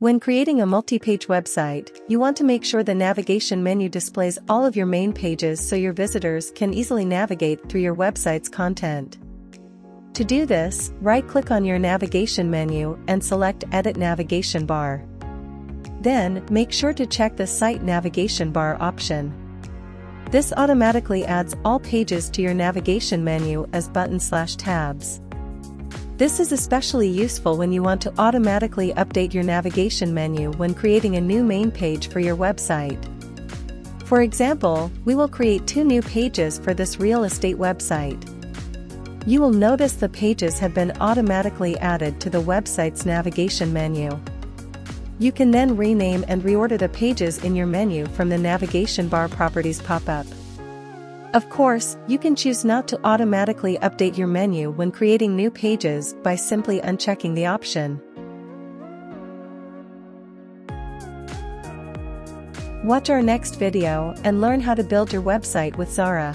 When creating a multi-page website, you want to make sure the navigation menu displays all of your main pages so your visitors can easily navigate through your website's content. To do this, right-click on your navigation menu and select Edit Navigation Bar. Then, make sure to check the Site Navigation Bar option. This automatically adds all pages to your navigation menu as buttons/tabs. This is especially useful when you want to automatically update your navigation menu when creating a new main page for your website. For example, we will create 2 new pages for this real estate website. You will notice the pages have been automatically added to the website's navigation menu. You can then rename and reorder the pages in your menu from the navigation bar properties pop-up. Of course, you can choose not to automatically update your menu when creating new pages by simply unchecking the option. Watch our next video and learn how to build your website with Xara.